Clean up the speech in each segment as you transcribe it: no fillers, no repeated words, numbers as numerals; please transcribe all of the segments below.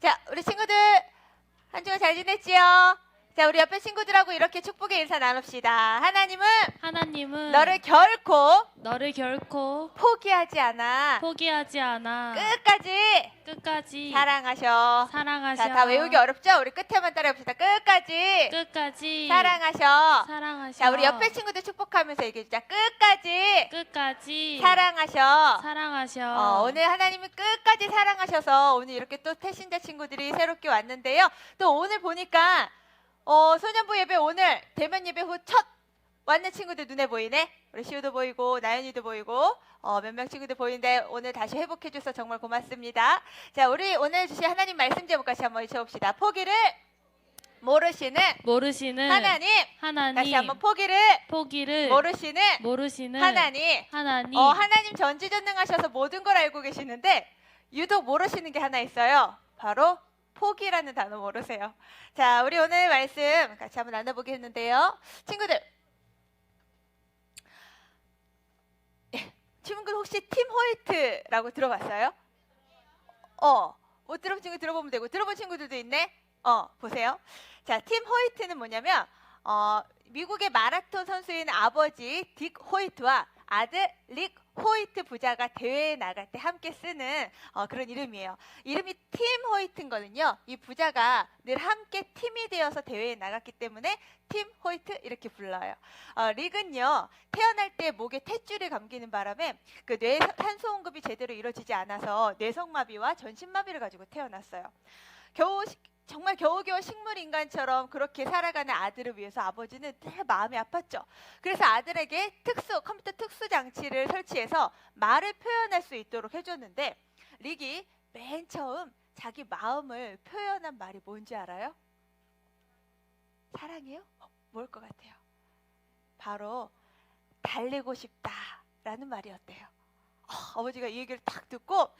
자, 우리 친구들 한 주간 잘 지냈지요? 자, 우리 옆에 친구들하고 이렇게 축복의 인사 나눕시다. 하나님은 너를 결코 포기하지 않아 끝까지 사랑하셔. 자, 다 외우기 어렵죠? 우리 끝에만 따라해봅시다. 끝까지 사랑하셔. 자, 우리 옆에 친구들 축복하면서 얘기해주자. 끝까지 사랑하셔. 오늘 하나님이 끝까지 사랑하셔서 오늘 이렇게 또 태신자 친구들이 새롭게 왔는데요. 또 오늘 보니까 소년부 예배 오늘 대면 예배 후 첫 왔는 친구들 눈에 보이네. 우리 시우도 보이고 나연이도 보이고 몇 명 친구들 보이는데 오늘 다시 회복해줘서 정말 고맙습니다. 자, 우리 오늘 주신 하나님 말씀 제목 같이 한번 읽어봅시다. 포기를 모르시는 하나님. 다시 한번 포기를 모르시는 하나님. 하나님 전지전능하셔서 모든 걸 알고 계시는데 유독 모르시는 게 하나 있어요. 바로 포기라는 단어 모르세요. 자, 우리 오늘 말씀 같이 한번 나눠보겠는데요. 친구들 혹시 팀 호이트라고 들어봤어요? 못 들어본 친구 들어보면 되고 들어본 친구들도 있네. 보세요. 자, 팀 호이트는 뭐냐면 미국의 마라톤 선수인 아버지 딕 호이트와 아들 릭 호이트 부자가 대회에 나갈 때 함께 쓰는 그런 이름이에요. 이름이 팀 호이트인 거는요, 이 부자가 늘 함께 팀이 되어서 대회에 나갔기 때문에 팀 호이트 이렇게 불러요. 릭은요, 태어날 때 목에 탯줄이 감기는 바람에 그 뇌 산소 공급이 제대로 이루어지지 않아서 뇌성마비와 전신마비를 가지고 태어났어요. 정말 겨우겨우 식물인간처럼 그렇게 살아가는 아들을 위해서 아버지는 늘 마음이 아팠죠. 그래서 아들에게 컴퓨터 특수 장치를 설치해서 말을 표현할 수 있도록 해줬는데 릭이 맨 처음 자기 마음을 표현한 말이 뭔지 알아요? 사랑해요? 뭘 것 같아요? 바로 달리고 싶다라는 말이었대요. 아버지가 이 얘기를 딱 듣고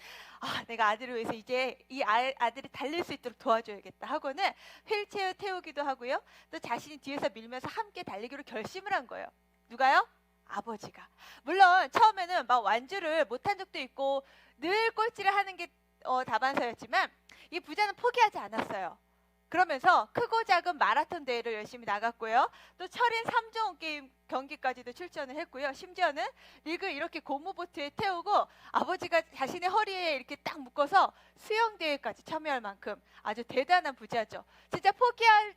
내가 아들을 위해서 이제 이 아들이 달릴 수 있도록 도와줘야겠다 하고는 휠체어 태우기도 하고요. 또 자신이 뒤에서 밀면서 함께 달리기로 결심을 한 거예요. 누가요? 아버지가. 물론 처음에는 막 완주를 못한 적도 있고 늘 꼴찌를 하는 게 다반사였지만 이 부자는 포기하지 않았어요. 그러면서 크고 작은 마라톤 대회를 열심히 나갔고요. 또 철인 3종 게임 경기까지도 출전을 했고요. 심지어는 릭을 이렇게 고무보트에 태우고 아버지가 자신의 허리에 이렇게 딱 묶어서 수영대회까지 참여할 만큼 아주 대단한 부자죠. 진짜 포기할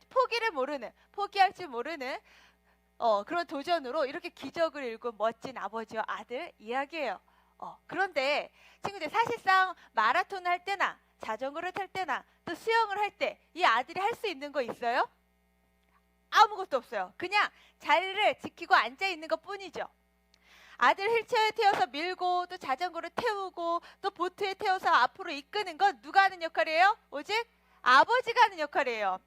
줄 모르는 그런 도전으로 이렇게 기적을 일군 멋진 아버지와 아들 이야기예요. 그런데 친구들, 사실상 마라톤을 할 때나 자전거를 탈 때나 또 수영을 할 때 이 아들이 할 수 있는 거 있어요? 아무것도 없어요. 그냥 자리를 지키고 앉아 있는 것 뿐이죠. 아들 휠체어에 태워서 밀고 또 자전거를 태우고 또 보트에 태워서 앞으로 이끄는 건 누가 하는 역할이에요? 오직 아버지가 하는 역할이에요.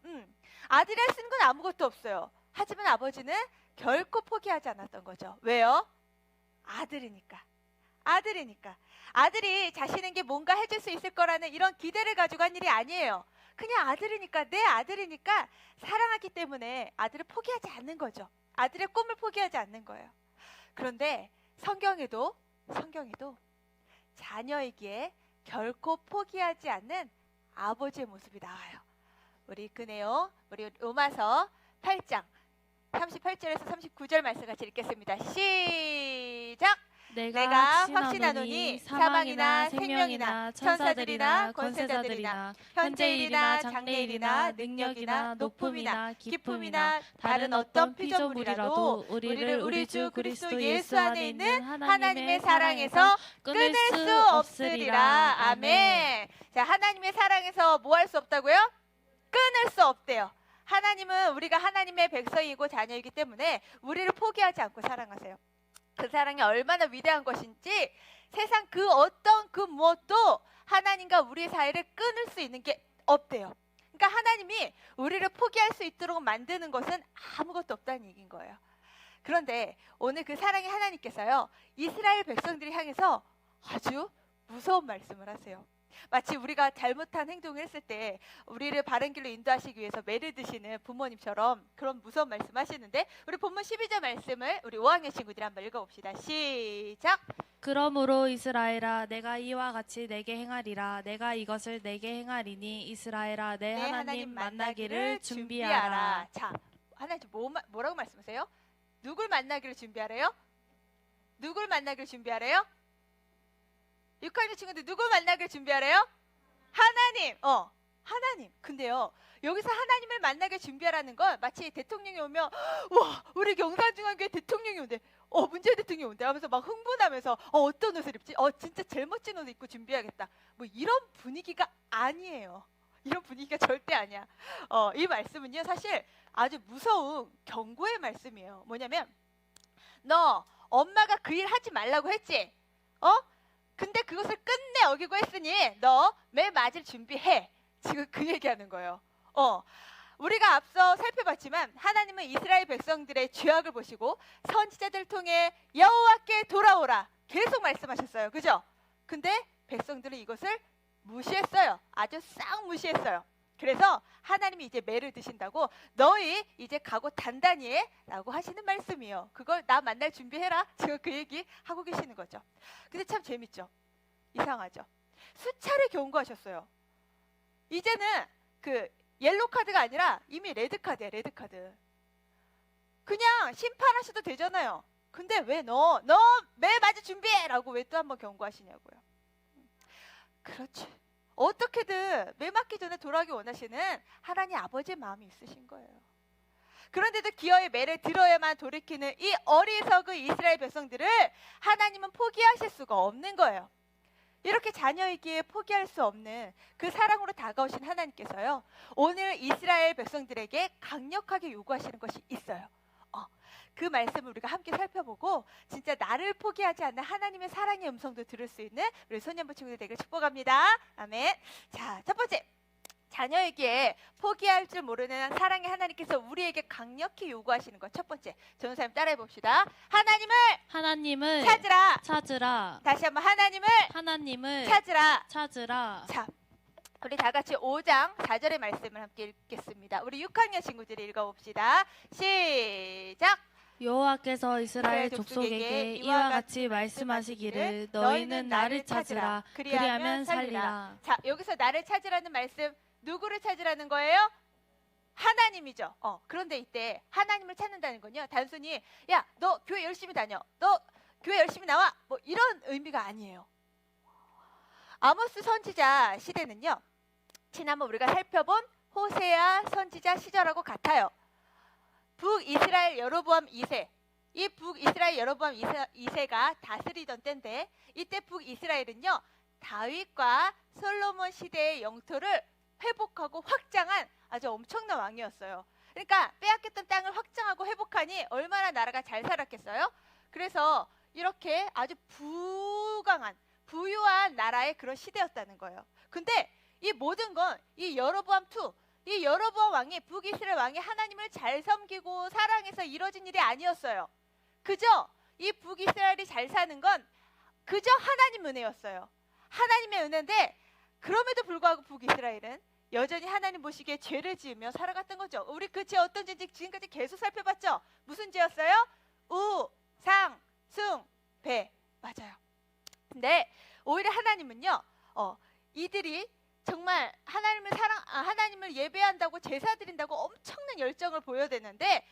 아들이 할 수 있는 건 아무것도 없어요. 하지만 아버지는 결코 포기하지 않았던 거죠. 왜요? 아들이니까. 아들이 자신에게 뭔가 해줄 수 있을 거라는 이런 기대를 가지고 한 일이 아니에요. 그냥 아들이니까, 내 아들이니까 사랑하기 때문에 아들을 포기하지 않는 거죠. 아들의 꿈을 포기하지 않는 거예요. 그런데 성경에도 자녀이기에 결코 포기하지 않는 아버지의 모습이 나와요. 우리 그 내용, 우리 로마서 8장 38절에서 39절 말씀 같이 읽겠습니다. 시작! 내가 확신하노니 사망이나 생명이나 천사들이나 권세자들이나 현재일이나 장래일이나 능력이나 높음이나 깊음이나 다른 어떤 피조물이라도 우리를 우리 주 그리스도 예수 안에 있는 하나님의 사랑에서 끊을 수 없으리라. 아멘. 자, 하나님의 사랑에서 뭐 할 수 없다고요? 끊을 수 없대요. 하나님은 우리가 하나님의 백성이고 자녀이기 때문에 우리를 포기하지 않고 사랑하세요. 그 사랑이 얼마나 위대한 것인지 세상 그 어떤 그 무엇도 하나님과 우리의 사이를 끊을 수 있는 게 없대요. 그러니까 하나님이 우리를 포기할 수 있도록 만드는 것은 아무것도 없다는 얘기인 거예요. 그런데 오늘 그 사랑의 하나님께서요, 이스라엘 백성들을 향해서 아주 무서운 말씀을 하세요. 마치 우리가 잘못한 행동을 했을 때 우리를 바른 길로 인도하시기 위해서 매를 드시는 부모님처럼 그런 무서운 말씀하시는데, 우리 본문 12절 말씀을 우리 5학년 친구들이 한번 읽어봅시다. 시작. 그러므로 이스라엘아 내가 이와 같이 내게 행하리라. 내가 이것을 내게 행하리니 이스라엘아 내 하나님 만나기를 준비하라. 자, 하나님 뭐라고 말씀하세요? 누굴 만나기를 준비하래요? 누굴 만나기를 준비하래요? 6학년 친구들 누굴 만나기를 준비하래요? 하나님. 하나님. 근데요, 여기서 하나님을 만나게 준비하라는 건 마치 대통령이 오면 와, 우리 경산중앙교회 대통령이 온대. 문재인 대통령이 온대 하면서 막 흥분하면서 어떤 옷을 입지? 진짜 제일 멋진 옷을 입고 준비해야겠다. 뭐 이런 분위기가 아니에요. 이런 분위기가 절대 아니야. 이 말씀은요, 사실 아주 무서운 경고의 말씀이에요. 뭐냐면, 너 엄마가 그 일 하지 말라고 했지? 근데 그것을 끝내 어기고 했으니 너 매 맞을 준비해. 지금 그 얘기하는 거예요. 우리가 앞서 살펴봤지만 하나님은 이스라엘 백성들의 죄악을 보시고 선지자들 통해 여호와께 돌아오라 계속 말씀하셨어요. 그죠? 근데 백성들은 이것을 무시했어요. 아주 싹 무시했어요. 그래서 하나님이 이제 매를 드신다고 너희 이제 각오 단단히 해 라고 하시는 말씀이에요. 그걸 나 만날 준비해라. 지금 그 얘기 하고 계시는 거죠. 근데 참 재밌죠? 이상하죠? 수차례 경고하셨어요. 이제는 그 옐로 카드가 아니라 이미 레드 카드야, 레드 카드. 그냥 심판하셔도 되잖아요. 근데 왜 너 매 맞을 준비해 라고 왜 또 한번 경고하시냐고요. 그렇지. 어떻게든 매 맞기 전에 돌아오기 원하시는 하나님 아버지의 마음이 있으신 거예요. 그런데도 기어이 매를 들어야만 돌이키는 이 어리석은 이스라엘 백성들을 하나님은 포기하실 수가 없는 거예요. 이렇게 자녀이기에 포기할 수 없는 그 사랑으로 다가오신 하나님께서요, 오늘 이스라엘 백성들에게 강력하게 요구하시는 것이 있어요. 그 말씀을 우리가 함께 살펴보고 진짜 나를 포기하지 않는 하나님의 사랑의 음성도 들을 수 있는 우리 소년부 친구들 되길 축복합니다. 아멘. 자, 첫 번째, 자녀에게 포기할 줄 모르는 사랑의 하나님께서 우리에게 강력히 요구하시는 것. 첫 번째, 전사님 따라해 봅시다. 하나님을 찾으라. 다시 한번 하나님을 찾으라. 자, 우리 다 같이 5장 4절의 말씀을 함께 읽겠습니다. 우리 6학년 친구들이 읽어봅시다. 시작. 여호와께서 이스라엘 족속에게 이와 같이 말씀하시기를 너희는 나를 찾으라. 그리하면 살리라. 자, 여기서 나를 찾으라는 말씀, 누구를 찾으라는 거예요? 하나님이죠. 그런데 이때 하나님을 찾는다는 건요, 단순히 야, 너 교회 열심히 다녀, 너 교회 열심히 나와, 뭐 이런 의미가 아니에요. 아모스 선지자 시대는요, 지난번 우리가 살펴본 호세아 선지자 시절하고 같아요. 북이스라엘 여로보암 2세, 이 북이스라엘 여로보암 2세가 다스리던 때인데, 이때 북이스라엘은요, 다윗과 솔로몬 시대의 영토를 회복하고 확장한 아주 엄청난 왕이었어요. 그러니까 빼앗겼던 땅을 확장하고 회복하니 얼마나 나라가 잘 살았겠어요? 그래서 이렇게 아주 부유한 나라의 그런 시대였다는 거예요. 근데 이 모든 건 이 여로보암 왕이, 북이스라엘 왕이 하나님을 잘 섬기고 사랑해서 이루어진 일이 아니었어요. 그저 이 북이스라엘이 잘 사는 건 그저 하나님 은혜였어요. 하나님의 은혜인데, 그럼에도 불구하고 북이스라엘은 여전히 하나님 보시기에 죄를 지으며 살아갔던 거죠. 우리 그 죄 어떤 죄인지 지금까지 계속 살펴봤죠. 무슨 죄였어요? 우상, 숭, 배. 맞아요. 근데 오히려 하나님은요, 이들이 정말 하나님을 예배한다고 제사 드린다고 엄청난 열정을 보여야 되는데,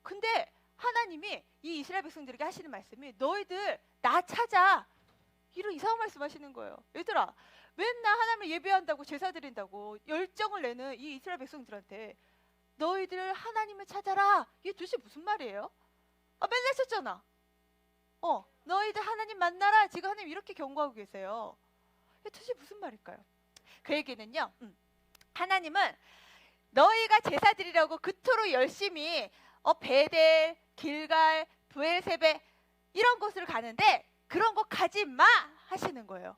근데 하나님이 이 이스라엘 백성들에게 하시는 말씀이 너희들 나 찾아, 이런 이상한 말씀하시는 거예요. 얘들아, 맨날 하나님을 예배한다고 제사 드린다고 열정을 내는 이 이스라엘 백성들한테 너희들 하나님을 찾아라, 이게 도대체 무슨 말이에요? 맨날 썼잖아. 너희들 하나님 만나라, 지금 하나님 이렇게 경고하고 계세요. 이게 도대체 무슨 말일까요? 그 얘기는요, 하나님은 너희가 제사 드리려고 그토록 열심히 베델, 길갈, 브엘세베 이런 곳을 가는데 그런 곳 가지 마 하시는 거예요.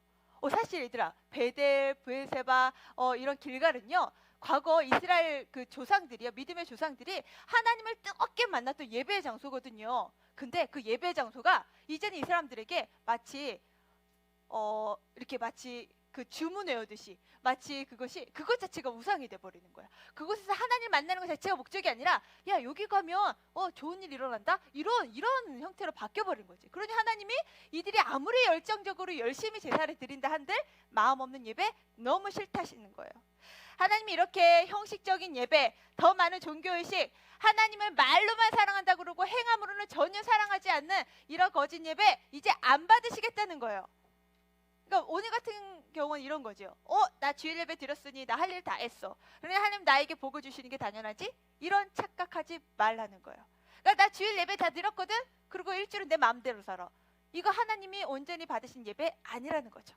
사실 얘들아, 베델, 브엘세바 이런 길갈은요, 과거 이스라엘 그 조상들이요, 믿음의 조상들이 하나님을 뜨겁게 만났던 예배의 장소거든요. 근데 그 예배의 장소가 이제는 이 사람들에게 마치 그 주문 외우듯이 마치 그것 자체가 우상이 돼버리는 거야. 그곳에서 하나님 만나는 것 자체가 목적이 아니라 야 여기 가면 좋은 일 일어난다 이런 형태로 바뀌어버린 거지. 그러니 하나님이 이들이 아무리 열정적으로 열심히 제사를 드린다 한들 마음 없는 예배 너무 싫다시는 거예요. 하나님이 이렇게 형식적인 예배, 더 많은 종교의식, 하나님을 말로만 사랑한다 그러고 행함으로는 전혀 사랑하지 않는 이런 거짓 예배 이제 안 받으시겠다는 거예요. 그러니까 오늘 같은 경우는 이런 거죠. 나 주일 예배 드렸으니 나 할 일 다 했어. 그러니 하나님 나에게 복을 주시는 게 당연하지? 이런 착각하지 말라는 거예요. 그러니까 나 주일 예배 다 드렸거든? 그리고 일주일은 내 마음대로 살아. 이거 하나님이 온전히 받으신 예배 아니라는 거죠.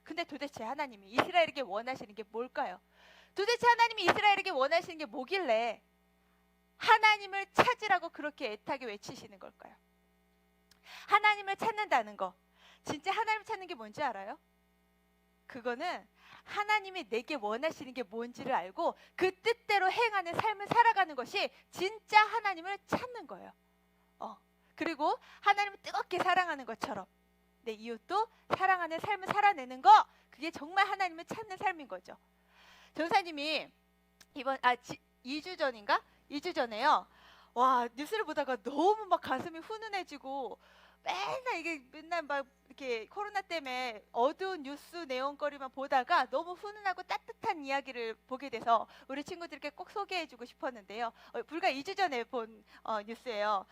근데 도대체 하나님이 이스라엘에게 원하시는 게 뭘까요? 도대체 하나님이 이스라엘에게 원하시는 게 뭐길래 하나님을 찾으라고 그렇게 애타게 외치시는 걸까요? 하나님을 찾는다는 거, 진짜 하나님을 찾는 게 뭔지 알아요? 그거는 하나님이 내게 원하시는 게 뭔지를 알고 그 뜻대로 행하는 삶을 살아가는 것이 진짜 하나님을 찾는 거예요. 그리고 하나님을 뜨겁게 사랑하는 것처럼 내 이웃도 사랑하는 삶을 살아내는 거, 그게 정말 하나님을 찾는 삶인 거죠. 전사님이 이번 2주 전인가? 2주 전에요. 와, 뉴스를 보다가 너무 막 가슴이 훈훈해지고 맨날 막 이렇게 코로나 때문에 어두운 뉴스 내용거리만 보다가 너무 훈훈하고 따뜻한 이야기를 보게 돼서 우리 친구들께 꼭 소개해주고 싶었는데요. 불과 2주 전에 본 뉴스예요.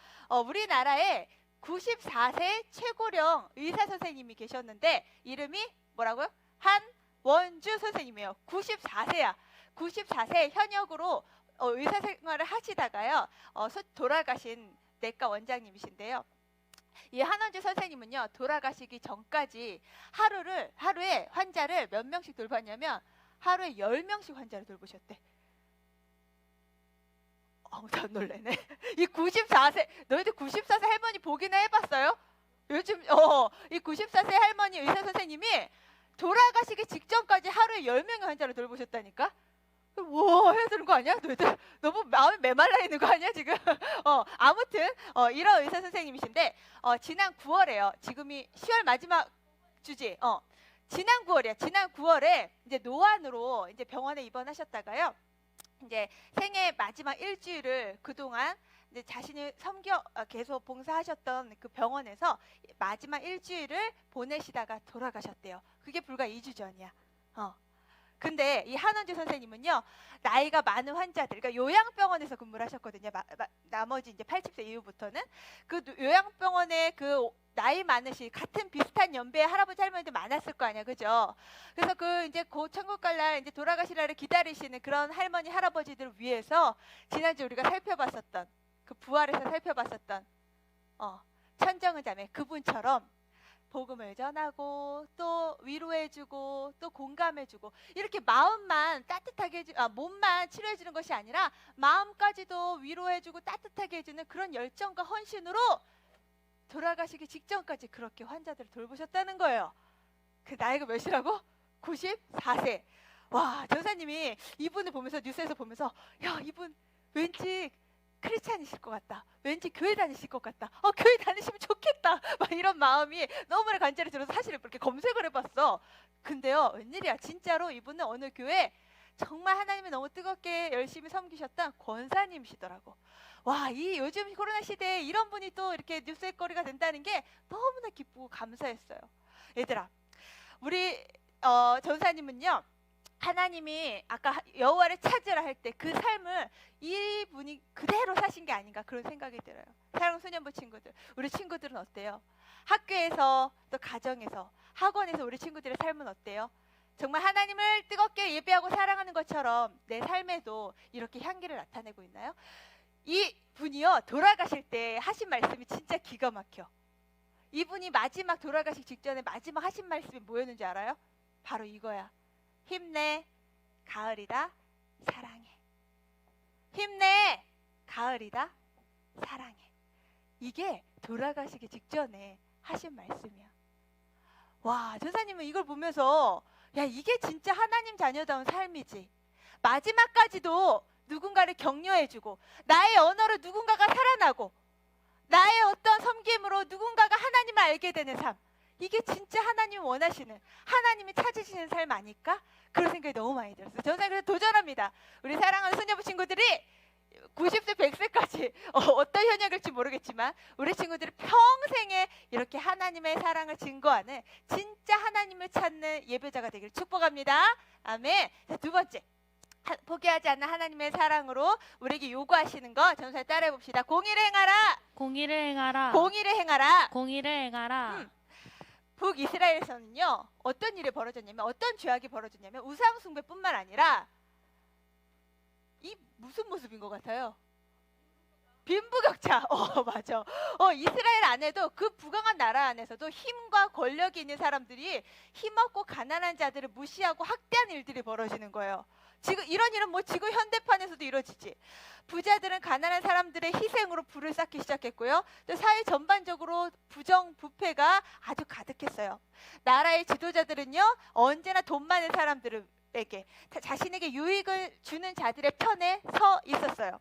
우리나라에 94세 최고령 의사 선생님이 계셨는데 이름이 뭐라고요? 한원주 선생님이에요. 94세야. 94세 현역으로 의사 생활을 하시다가요. 돌아가신 내과 원장님이신데요. 이 한원주 선생님은요, 돌아가시기 전까지 하루에 환자를 몇 명씩 돌봤냐면 하루에 10명씩 환자를 돌보셨대. 다 놀래네. 이 94세, 너희들 94세 할머니 보기나 해봤어요? 요즘 이 94세 할머니 의사 선생님이 돌아가시기 직전까지 하루에 10명의 환자를 돌보셨다니까? 와, 해야 되는 거 아니야? 너희들 너무 마음이 메말라 있는 거 아니야 지금? 아무튼 이런 의사 선생님이신데 지난 9월에요. 지금이 10월 마지막 주지. 지난 9월이야. 지난 9월에 이제 노안으로 이제 병원에 입원하셨다가요. 이제 생애 마지막 일주일을 그동안 이제 자신이 계속 봉사하셨던 그 병원에서 마지막 일주일을 보내시다가 돌아가셨대요. 그게 불과 2주 전이야. 근데 이 한원주 선생님은요, 나이가 많은 환자들, 그러니까 요양병원에서 근무를 하셨거든요. 나머지 이제 80세 이후부터는 그 요양병원에 그 나이 많으신 같은 비슷한 연배의 할아버지 할머니들 많았을 거 아니야, 그죠? 그래서 그 이제 곧 천국 갈 날 이제 돌아가시라를 기다리시는 그런 할머니 할아버지들을 위해서 지난주 우리가 살펴봤었던 그 부활에서 살펴봤었던 천정은 자매 그분처럼 복음을 전하고 또 위로해주고 또 공감해주고 이렇게 마음만 따뜻하게 몸만 치료해주는 것이 아니라 마음까지도 위로해주고 따뜻하게 해주는 그런 열정과 헌신으로 돌아가시기 직전까지 그렇게 환자들을 돌보셨다는 거예요. 그 나이가 몇이라고? 94세. 와, 전사님이 이분을 보면서 뉴스에서 보면서 야, 이분 왠지 크리스찬이실 것 같다. 왠지 교회 다니실 것 같다. 교회 다니시면 좋겠다. 막 이런 마음이 너무나 간절히 들어서 사실 이렇게 검색을 해봤어. 근데요, 웬일이야. 진짜로 이분은 어느 교회 정말 하나님이 너무 뜨겁게 열심히 섬기셨던 권사님이시더라고. 와, 이 요즘 코로나 시대에 이런 분이 또 이렇게 뉴스의 거리가 된다는 게 너무나 기쁘고 감사했어요. 얘들아, 우리 전사님은요, 하나님이 아까 여호와를 찾으라 할 때 그 삶을 이분이 그대로 사신 게 아닌가 그런 생각이 들어요. 사랑하는 소년부 친구들, 우리 친구들은 어때요? 학교에서 또 가정에서 학원에서 우리 친구들의 삶은 어때요? 정말 하나님을 뜨겁게 예배하고 사랑하는 것처럼 내 삶에도 이렇게 향기를 나타내고 있나요? 이 분이요, 돌아가실 때 하신 말씀이 진짜 기가 막혀. 이분이 마지막 돌아가시기 직전에 마지막 하신 말씀이 뭐였는지 알아요? 바로 이거야. 힘내, 가을이다, 사랑해. 힘내, 가을이다, 사랑해. 이게 돌아가시기 직전에 하신 말씀이야. 와, 전사님은 이걸 보면서 야, 이게 진짜 하나님 자녀다운 삶이지. 마지막까지도 누군가를 격려해주고 나의 언어로 누군가가 살아나고 나의 어떤 섬김으로 누군가가 하나님을 알게 되는 삶. 이게 진짜 하나님이 원하시는, 하나님이 찾으시는 삶 아닐까? 그런 생각이 너무 많이 들었어요. 저는 그래서 도전합니다. 우리 사랑하는 손녀부 친구들이 90세, 100세까지 어떤 현역일지 모르겠지만 우리 친구들이 평생에 이렇게 하나님의 사랑을 증거하는 진짜 하나님을 찾는 예배자가 되기를 축복합니다. 아멘. 자, 두 번째, 포기하지 않는 하나님의 사랑으로 우리에게 요구하시는 거 전사에 따라해 봅시다. 공의를 행하라. 공의를 행하라. 공의를 행하라. 공의를 행하라. 북이스라엘에서는요, 어떤 일이 벌어졌냐면, 어떤 죄악이 벌어졌냐면 우상 숭배뿐만 아니라 이 무슨 모습인 것 같아요? 빈부격차. 맞아. 이스라엘 안에도 그 부강한 나라 안에서도 힘과 권력이 있는 사람들이 힘없고 가난한 자들을 무시하고 학대하는 일들이 벌어지는 거예요. 지금 이런 일은 뭐 지금 현대판에서도 이루어지지. 부자들은 가난한 사람들의 희생으로 불을 쌓기 시작했고요. 또 사회 전반적으로 부정 부패가 아주 가득했어요. 나라의 지도자들은요, 언제나 돈 많은 사람들에게 자신에게 유익을 주는 자들의 편에 서 있었어요.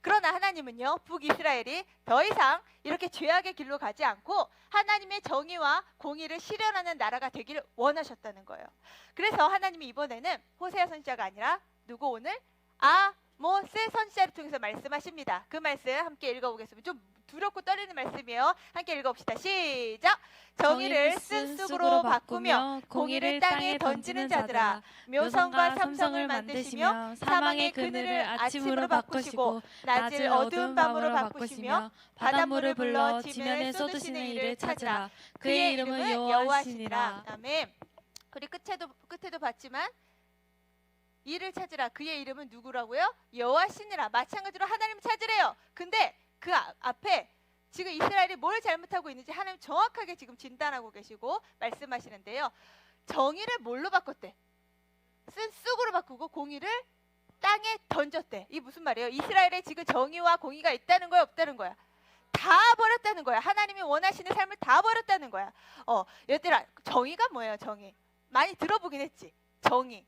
그러나 하나님은요, 북이스라엘이 더 이상 이렇게 죄악의 길로 가지 않고 하나님의 정의와 공의를 실현하는 나라가 되기를 원하셨다는 거예요. 그래서 하나님이 이번에는 호세아 선지자가 아니라 누구 오늘? 아모스 선지자를 통해서 말씀하십니다. 그 말씀 함께 읽어보겠습니다. 좀 두렵고 떨리는 말씀이에요. 함께 읽어봅시다. 시작! 정의를 쓴 쑥으로 바꾸며 공의를 땅에 던지는 자들아, 묘성과 삼성을 만드시며 사망의 그늘을 아침으로 바꾸시고 낮을 어두운 밤으로 바꾸시며 바닷물을 불러 지면에 쏟으시는 이를 찾으라. 그의 이름은 여호와시니라. 아멘. 우리 끝에도 봤지만 이를 찾으라. 그의 이름은 누구라고요? 여호와시니라. 마찬가지로 하나님을 찾으래요. 근데 그 앞에 지금 이스라엘이 뭘 잘못하고 있는지 하나님 정확하게 지금 진단하고 계시고 말씀하시는데요. 정의를 뭘로 바꿨대? 쓴 쑥으로 바꾸고 공의를 땅에 던졌대. 이 무슨 말이에요? 이스라엘에 지금 정의와 공의가 있다는 거야, 없다는 거야? 다 버렸다는 거야. 하나님이 원하시는 삶을 다 버렸다는 거야. 얘들아, 정의가 뭐예요? 정의. 많이 들어보긴 했지. 정의.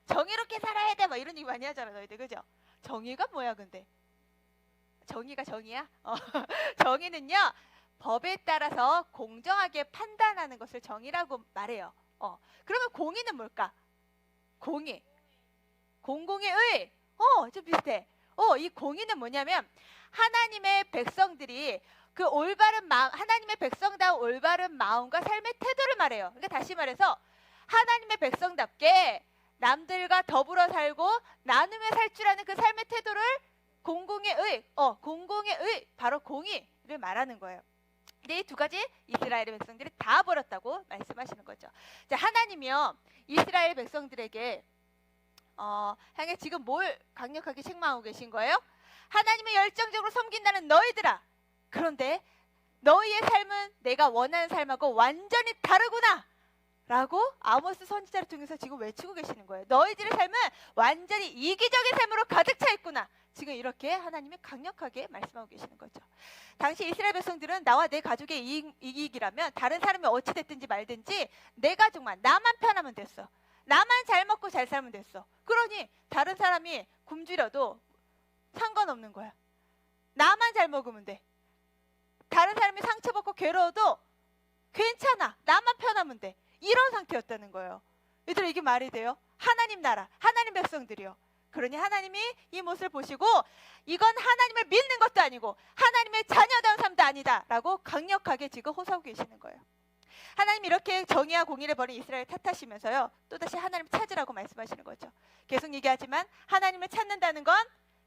정의롭게 살아야 돼. 막 이런 얘기 많이 하잖아, 너희들. 그죠? 정의가 뭐야, 근데? 정의가 정의야? 정의는요, 법에 따라서 공정하게 판단하는 것을 정의라고 말해요. 그러면 공의는 뭘까? 공의. 공공의 의. 좀 비슷해. 이 공의는 뭐냐면 하나님의 백성들이 그 올바른 마음, 하나님의 백성다운 올바른 마음과 삶의 태도를 말해요. 그러니까 다시 말해서 하나님의 백성답게 남들과 더불어 살고 나누며 살 줄 아는 그 삶의 태도를 공공의 의, 바로 공의를 말하는 거예요. 근데 이 두 가지 이스라엘의 백성들이 다 버렸다고 말씀하시는 거죠. 자, 하나님이요, 이스라엘 백성들에게 향해 지금 뭘 강력하게 책망하고 계신 거예요? 하나님을 열정적으로 섬긴다는 너희들아, 그런데 너희의 삶은 내가 원하는 삶하고 완전히 다르구나 라고 아모스 선지자를 통해서 지금 외치고 계시는 거예요. 너희들의 삶은 완전히 이기적인 삶으로 가득 차 있구나. 지금 이렇게 하나님이 강력하게 말씀하고 계시는 거죠. 당시 이스라엘 백성들은 나와 내 가족의 이익이라면 다른 사람이 어찌 됐든지 말든지 내 가족만, 나만 편하면 됐어. 나만 잘 먹고 잘 살면 됐어. 그러니 다른 사람이 굶주려도 상관없는 거야. 나만 잘 먹으면 돼. 다른 사람이 상처받고 괴로워도 괜찮아. 나만 편하면 돼. 이런 상태였다는 거예요. 얘들아, 이게 말이 돼요? 하나님 나라, 하나님 백성들이요. 그러니 하나님이 이 모습을 보시고 이건 하나님을 믿는 것도 아니고 하나님의 자녀다운 삶도 아니다 라고 강력하게 지금 호소하고 계시는 거예요. 하나님 이렇게 정의와 공의를 버린 이스라엘 탓하시면서요, 또다시 하나님을 찾으라고 말씀하시는 거죠. 계속 얘기하지만 하나님을 찾는다는 건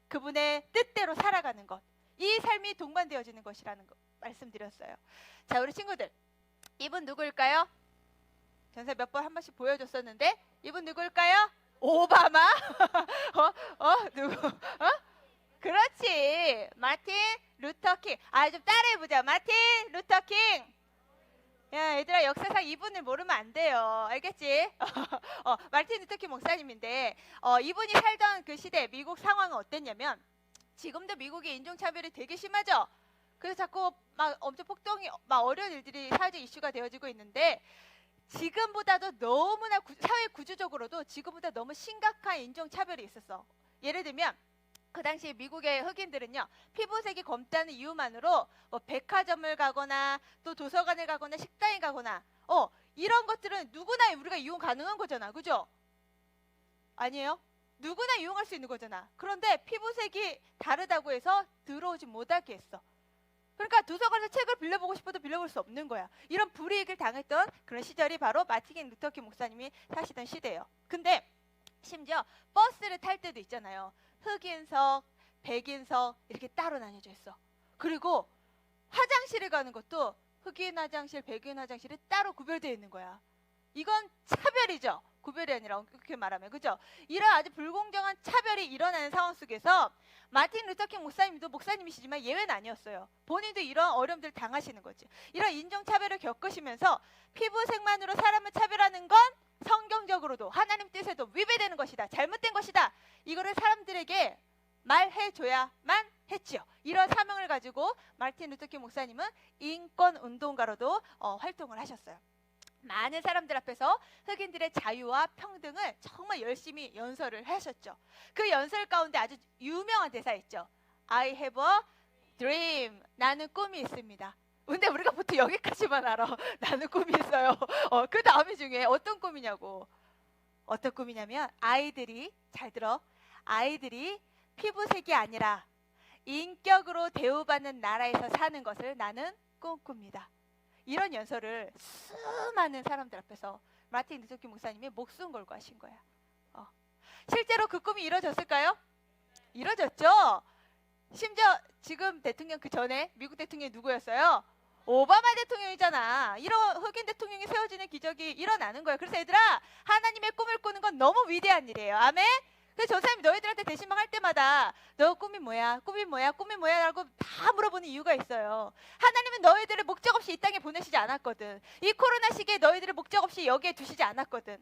그분의 뜻대로 살아가는 것, 이 삶이 동반되어지는 것이라는 거 말씀드렸어요. 자, 우리 친구들, 이분 누구일까요? 전세 몇 번 한 번씩 보여줬었는데 이분 누구일까요? 오바마? 누구? 그렇지. 마틴 루터 킹. 좀 따라해보자. 마틴 루터 킹. 야, 얘들아, 역사상 이분을 모르면 안 돼요. 알겠지? 마틴 루터 킹 목사님인데 이분이 살던 그 시대 미국 상황은 어땠냐면, 지금도 미국의 인종차별이 되게 심하죠? 그래서 자꾸 막 엄청 폭동이, 막 어려운 일들이 사회적 이슈가 되어지고 있는데, 지금보다도 너무나 사회 구조적으로도 지금보다 너무 심각한 인종차별이 있었어. 예를 들면 그 당시 미국의 흑인들은요, 피부색이 검다는 이유만으로 뭐 백화점을 가거나 또 도서관을 가거나 식당에 가거나 이런 것들은 누구나 우리가 이용 가능한 거잖아. 그죠? 아니에요? 누구나 이용할 수 있는 거잖아. 그런데 피부색이 다르다고 해서 들어오지 못하게 했어. 그러니까 도서관에서 책을 빌려보고 싶어도 빌려볼 수 없는 거야. 이런 불이익을 당했던 그런 시절이 바로 마틴 루터 킹 목사님이 사시던 시대예요. 근데 심지어 버스를 탈 때도 있잖아요. 흑인석, 백인석 이렇게 따로 나뉘어져 있어. 그리고 화장실에 가는 것도 흑인 화장실, 백인 화장실이 따로 구별되어 있는 거야. 이건 차별이죠. 구별이 아니라 그렇게 말하면, 그죠? 이런 아주 불공정한 차별이 일어나는 상황 속에서 마틴 루터 킹 목사님도 목사님이시지만 예외는 아니었어요. 본인도 이런 어려움들을 당하시는 거지. 이런 인종차별을 겪으시면서 피부색만으로 사람을 차별하는 건 성경적으로도 하나님 뜻에도 위배되는 것이다. 잘못된 것이다. 이거를 사람들에게 말해줘야만 했지요. 이런 사명을 가지고 마틴 루터 킹 목사님은 인권운동가로도 활동을 하셨어요. 많은 사람들 앞에서 흑인들의 자유와 평등을 정말 열심히 연설을 하셨죠. 그 연설 가운데 아주 유명한 대사 있죠. I have a dream. 나는 꿈이 있습니다. 근데 우리가 보통 여기까지만 알아. 나는 꿈이 있어요. 그 다음이 중요해. 어떤 꿈이냐고. 어떤 꿈이냐면 아이들이, 잘 들어, 아이들이 피부색이 아니라 인격으로 대우받는 나라에서 사는 것을 나는 꿈꿉니다. 이런 연설을 수많은 사람들 앞에서 마틴 루터 킹 목사님이 목숨 걸고 하신 거야. 실제로 그 꿈이 이루어졌을까요? 이루어졌죠. 심지어 지금 대통령 그 전에 미국 대통령이 누구였어요? 오바마 대통령이잖아. 이런 흑인 대통령이 세워지는 기적이 일어나는 거예요. 그래서 얘들아, 하나님의 꿈을 꾸는 건 너무 위대한 일이에요. 아멘? 그래서 전사님이 너희들한테 대신방 할 때마다 너 꿈이 뭐야? 꿈이 뭐야? 꿈이 뭐야? 라고 다 물어보는 이유가 있어요. 하나님은 너희들을 목적 없이 이 땅에 보내시지 않았거든. 이 코로나 시기에 너희들을 목적 없이 여기에 두시지 않았거든.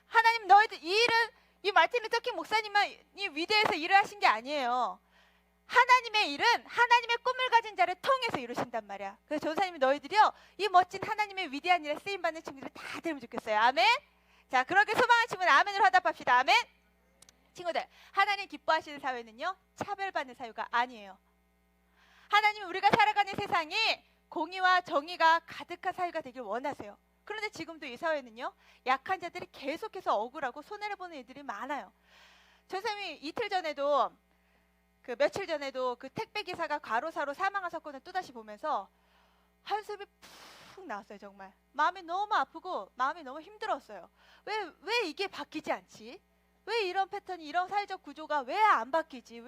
하나님 너희들 이 일은 이 마틴 루터 킹 목사님이 위대해서 일을 하신 게 아니에요. 하나님의 일은 하나님의 꿈을 가진 자를 통해서 이루신단 말이야. 그래서 전사님이 너희들이요, 이 멋진 하나님의 위대한 일에 쓰임받는 친구들 다 되면 좋겠어요. 아멘? 자, 그렇게 소망하는 친구는 아멘으로 화답합시다. 아멘? 친구들, 하나님 기뻐하시는 사회는요, 차별받는 사회가 아니에요. 하나님은 우리가 살아가는 세상이 공의와 정의가 가득한 사회가 되길 원하세요. 그런데 지금도 이 사회는요, 약한 자들이 계속해서 억울하고 손해를 보는 일들이 많아요. 전사님이 며칠 전에도 그 택배 기사가 과로사로 사망한 사건을 또다시 보면서 한숨이 푹 나왔어요. 정말 마음이 너무 아프고 마음이 너무 힘들었어요. 왜 이게 바뀌지 않지? 왜 이런 패턴이, 이런 사회적 구조가 왜 안 바뀌지?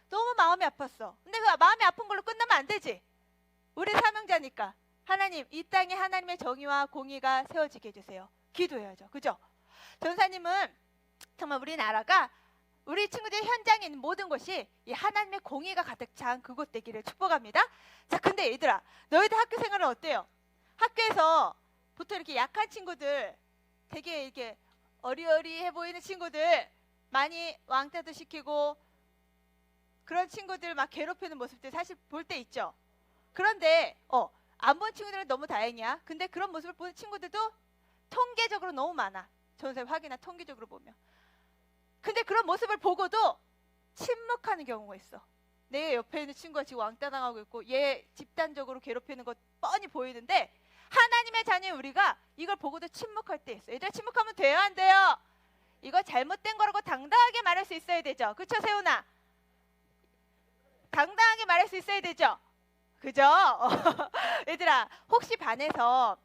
너무 마음이 아팠어. 근데 그 마음이 아픈 걸로 끝나면 안 되지. 우리 사명자니까 하나님, 이 땅에 하나님의 정의와 공의가 세워지게 해주세요. 기도해야죠. 그죠? 전사님은 정말 우리나라가, 우리 친구들 현장에 있는 모든 것이 이 하나님의 공의가 가득 찬 그곳 되기를 축복합니다. 자, 근데 얘들아, 너희들 학교 생활은 어때요? 학교에서 보통 이렇게 약한 친구들, 되게 이렇게 어리어리해 보이는 친구들 많이 왕따도 시키고 그런 친구들 막 괴롭히는 모습들 사실 볼 때 있죠. 그런데 안 본 친구들은 너무 다행이야. 근데 그런 모습을 보는 친구들도 통계적으로 너무 많아. 전선생님 확인한 통계적으로 보면. 근데 그런 모습을 보고도 침묵하는 경우가 있어. 내 옆에 있는 친구가 지금 왕따당하고 있고 얘 집단적으로 괴롭히는 것 뻔히 보이는데 하나님의 자녀인 우리가 이걸 보고도 침묵할 때 있어요. 얘들아, 침묵하면 돼요, 안 돼요? 이거 잘못된 거라고 당당하게 말할 수 있어야 되죠. 그쵸, 세훈아? 당당하게 말할 수 있어야 되죠. 그죠? 얘들아, 혹시 반에서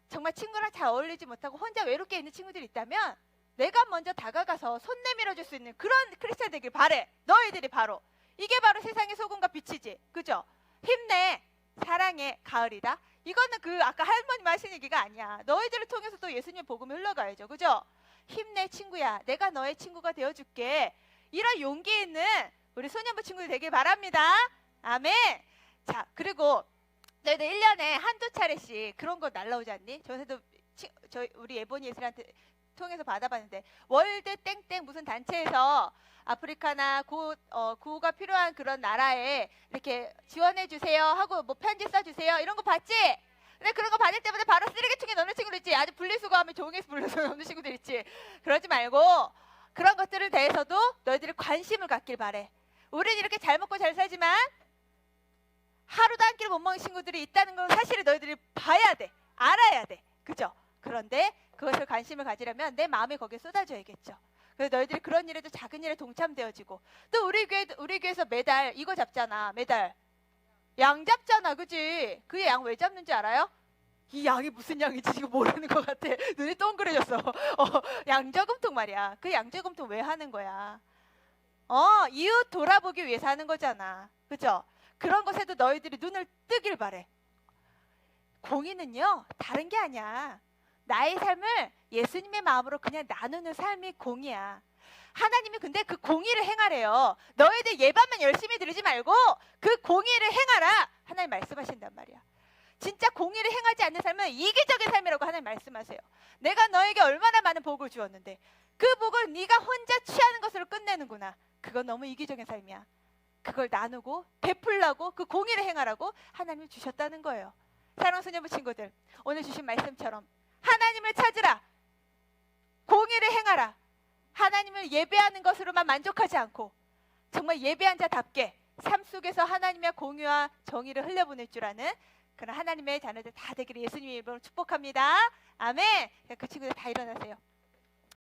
정말 친구랑 잘 어울리지 못하고 혼자 외롭게 있는 친구들이 있다면 내가 먼저 다가가서 손 내밀어 줄 수 있는 그런 크리스찬 되길 바래. 너희들이 바로, 이게 바로 세상의 소금과 빛이지. 그죠? 힘내, 사랑해, 가을이다. 이거는 그 아까 할머님 하신 얘기가 아니야. 너희들을 통해서 또 예수님의 복음이 흘러가야죠. 그죠? 힘내, 친구야. 내가 너의 친구가 되어줄게. 이런 용기 있는 우리 소년부 친구들 되길 바랍니다. 아멘. 자, 그리고 너희들 1년에 한두 차례씩 그런 거 날라오지 않니? 저희 우리 예본이 예술한테 통해서 받아봤는데, 월드 땡땡 무슨 단체에서 아프리카나 구호가 필요한 그런 나라에 이렇게 지원해 주세요 하고 뭐 편지 써주세요 이런 거 받지? 근데 그런 거 받을 때마다 바로 쓰레기통에 넣는 친구들 있지. 아주 분리수거하면 종이에서 분리해서 넣는 친구들 있지. 그러지 말고 그런 것들에 대해서도 너희들이 관심을 갖길 바래. 우리는 이렇게 잘 먹고 잘 살지만 하루도 한 끼를 못 먹는 친구들이 있다는 건 사실을 너희들이 봐야 돼. 알아야 돼. 그죠? 그런데 그것을 관심을 가지려면 내 마음이 거기에 쏟아져야겠죠. 그래서 너희들이 그런 일에도 작은 일에 동참되어지고, 또 우리 교회에서 매달 이거 잡잖아. 매달 양 잡잖아, 그지? 그 양 왜 잡는지 알아요? 이 양이 무슨 양인지 지금 모르는 것 같아. 눈이 동그래졌어. 양저금통 말이야. 그 양저금통 왜 하는 거야? 이웃 돌아보기 위해서 하는 거잖아. 그죠? 그런 것에도 너희들이 눈을 뜨길 바래. 공의는요, 다른 게 아니야. 나의 삶을 예수님의 마음으로 그냥 나누는 삶이 공의야. 하나님이 근데 그 공의를 행하래요. 너희들 예배만 열심히 들으지 말고 그 공의를 행하라. 하나님 말씀하신단 말이야. 진짜 공의를 행하지 않는 삶은 이기적인 삶이라고 하나님 말씀하세요. 내가 너에게 얼마나 많은 복을 주었는데 그 복을 네가 혼자 취하는 것으로 끝내는구나. 그건 너무 이기적인 삶이야. 그걸 나누고 베풀라고 그 공의를 행하라고 하나님이 주셨다는 거예요. 사랑하는 소녀부 친구들, 오늘 주신 말씀처럼 하나님을 찾으라. 공의를 행하라. 하나님을 예배하는 것으로만 만족하지 않고 정말 예배한 자답게 삶 속에서 하나님의 공의와 정의를 흘려보낼 줄 아는 그런 하나님의 자녀들 다 되기를 예수님의 이름으로 축복합니다. 아멘. 그 친구들 다 일어나세요.